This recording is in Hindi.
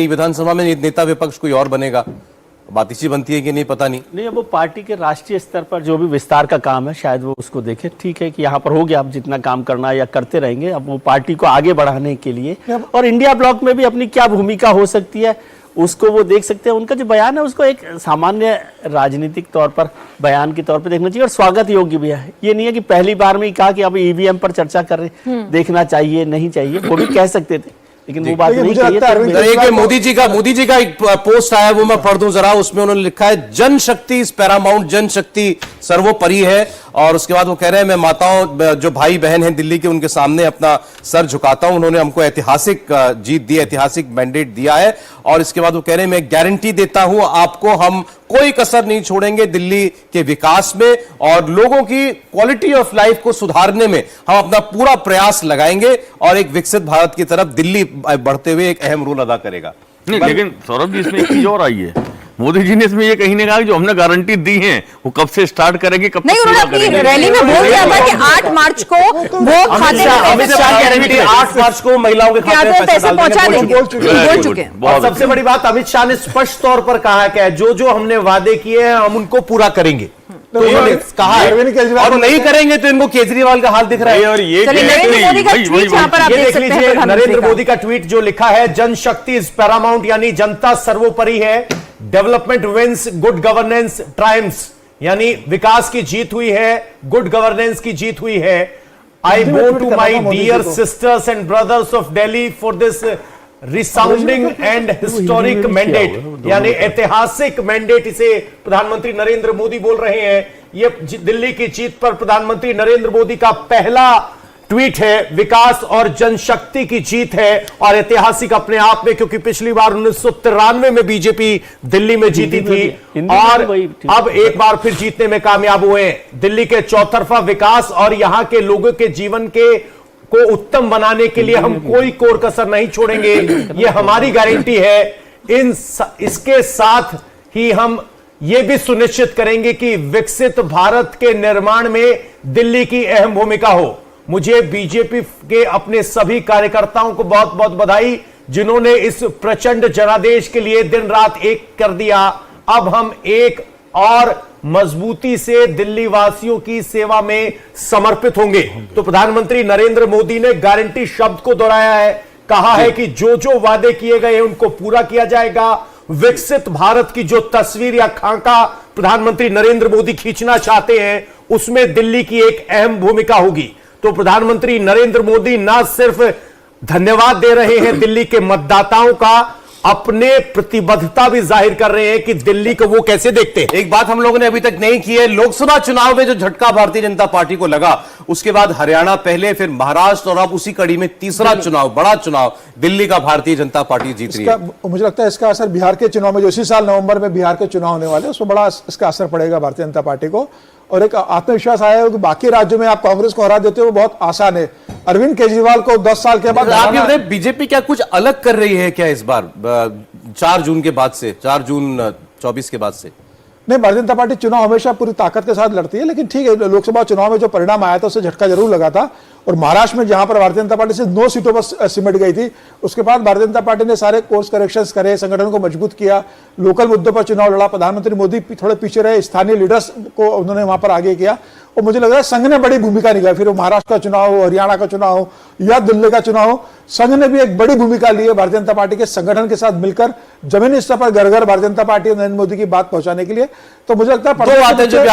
विधानसभा में नेता विपक्ष कोई और बनेगा, बात इसी बनती है कि नहीं पता नहीं। अब वो पार्टी के राष्ट्रीय स्तर पर जो भी विस्तार का काम है शायद वो उसको देखे। ठीक है कि यहाँ पर हो गया, अब जितना काम करना है या करते रहेंगे, अब वो पार्टी को आगे बढ़ाने के लिए और इंडिया ब्लॉक में भी अपनी क्या भूमिका हो सकती है उसको वो देख सकते हैं। उनका जो बयान है उसको एक सामान्य राजनीतिक तौर पर बयान के तौर पर देखना चाहिए और स्वागत योग्य भी है। ये नहीं है कि पहली बार में ही कहा कि अब ईवीएम पर चर्चा कर रहे, देखना चाहिए नहीं चाहिए, वो भी कह सकते थे लेकिन वो बात नहीं कही। मोदी जी का एक पोस्ट आया वो मैं पढ़ दूं जरा। उसमें उन्होंने लिखा है जनशक्ति इज पैरामाउंट, जनशक्ति सर्वोपरि है। और उसके बाद वो कह रहे हैं मैं माताओं जो भाई बहन हैं दिल्ली के उनके सामने अपना सर झुकाता हूं, उन्होंने हमको ऐतिहासिक जीत दी, ऐतिहासिक मैंडेट दिया है। और इसके बाद वो कह रहे हैं मैं गारंटी देता हूं आपको, हम कोई कसर नहीं छोड़ेंगे दिल्ली के विकास में और लोगों की क्वालिटी ऑफ लाइफ को सुधारने में हम अपना पूरा प्रयास लगाएंगे और एक विकसित भारत की तरफ दिल्ली बढ़ते हुए एक अहम रोल अदा करेगा। नहीं, लेकिन सौरभ जी इसमें एक चीज और आई है, मोदी जी ने इसमें ये कहीं ने कहा कि जो हमने गारंटी दी है वो कब से स्टार्ट करेंगे, कब नहीं, उन्होंने अपनी रैली में बोल दिया था कि 8 मार्च को वो खाते में 8 मार्च को महिलाओं के खाते में पैसे पहुंचा देंगे, बोल चुके हैं। और सबसे बड़ी बात अमित शाह ने स्पष्ट तौर पर कहा कि जो जो हमने वादे किए हैं हम उनको पूरा करेंगे, तो उन्होंने कहा है और नहीं करेंगे तो इनको केजरीवाल का हाल दिख रहा है। और ये देख लीजिए नरेंद्र मोदी का ट्वीट जो लिखा है, जनशक्ति इज पैरामाउंट यानी जनता सर्वोपरि है, development wins, good governance triumphs यानी विकास की जीत हुई है, गुड गवर्नेंस की जीत हुई है। I go to my dear sisters and brothers of Delhi for this resounding and historic mandate यानी ऐतिहासिक मैंडेट, इसे प्रधानमंत्री नरेंद्र मोदी बोल रहे हैं। यह दिल्ली की जीत पर प्रधानमंत्री नरेंद्र मोदी का पहला ट्वीट है। विकास और जनशक्ति की जीत है और ऐतिहासिक अपने आप में, क्योंकि पिछली बार 1993 में बीजेपी दिल्ली में जीती थी और अब एक बार फिर जीतने में कामयाब हुए। दिल्ली के चौतरफा विकास और यहां के लोगों के जीवन को उत्तम बनाने के लिए हम कोई कोर कसर नहीं छोड़ेंगे, यह हमारी गारंटी है। इसके साथ ही हम यह भी सुनिश्चित करेंगे कि विकसित भारत के निर्माण में दिल्ली की अहम भूमिका हो। मुझे बीजेपी के अपने सभी कार्यकर्ताओं को बहुत बहुत बधाई जिन्होंने इस प्रचंड जनादेश के लिए दिन रात एक कर दिया। अब हम एक और मजबूती से दिल्ली वासियों की सेवा में समर्पित होंगे। तो प्रधानमंत्री नरेंद्र मोदी ने गारंटी शब्द को दोहराया है, कहा है कि जो जो वादे किए गए उनको पूरा किया जाएगा। विकसित भारत की जो तस्वीर या खाका प्रधानमंत्री नरेंद्र मोदी खींचना चाहते हैं उसमें दिल्ली की एक अहम भूमिका होगी। तो प्रधानमंत्री नरेंद्र मोदी ना सिर्फ धन्यवाद दे रहे हैं दिल्ली के मतदाताओं का, अपने प्रतिबद्धता भी जाहिर कर रहे हैं कि दिल्ली को वो कैसे देखते हैं। एक बात हम लोगों ने अभी तक नहीं की है, लोकसभा चुनाव में जो झटका भारतीय जनता पार्टी को लगा उसके बाद हरियाणा पहले, फिर महाराष्ट्र और अब उसी कड़ी में तीसरा चुनाव, बड़ा चुनाव दिल्ली का भारतीय जनता पार्टी जीत रही है। मुझे लगता है इसका असर बिहार के चुनाव में, जो इसी साल नवंबर में बिहार के चुनाव होने वाले, उसमें बड़ा इसका असर पड़ेगा भारतीय जनता पार्टी को। और एक आत्मविश्वास आया है कि बाकी राज्यों में आप कांग्रेस को हरा देते हो, बहुत आसान है। अरविंद केजरीवाल को 10 साल के बाद बीजेपी क्या कुछ अलग कर रही है क्या इस बार 4 जून के बाद से, 4 जून 24 के बाद से? नहीं, भारतीय जनता पार्टी चुनाव हमेशा पूरी ताकत के साथ लड़ती है, लेकिन ठीक है, लोकसभा चुनाव में जो परिणाम आया था उससे झटका जरूर लगा था। और महाराष्ट्र में जहां पर भारतीय जनता पार्टी से 9 सीटों पर सिमट गई थी, उसके बाद भारतीय जनता पार्टी ने सारे कोर्स करेक्शंस करे, संगठन को मजबूत किया, लोकल मुद्दों पर चुनाव लड़ा। प्रधानमंत्री मोदी थोड़े पीछे रहे, स्थानीय लीडर्स को उन्होंने वहां पर आगे किया और मुझे लग रहा है संघ ने बड़ी भूमिका निभाई। फिर वो महाराष्ट्र का चुनाव हो, हरियाणा का चुनाव हो या दिल्ली का चुनाव हो, संघ ने भी एक बड़ी भूमिका ली है भारतीय जनता पार्टी के संगठन के साथ मिलकर जमीनी स्तर पर घर घर भारतीय जनता पार्टी और नरेंद्र मोदी की बात पहुंचाने के लिए। तो मुझे लगता है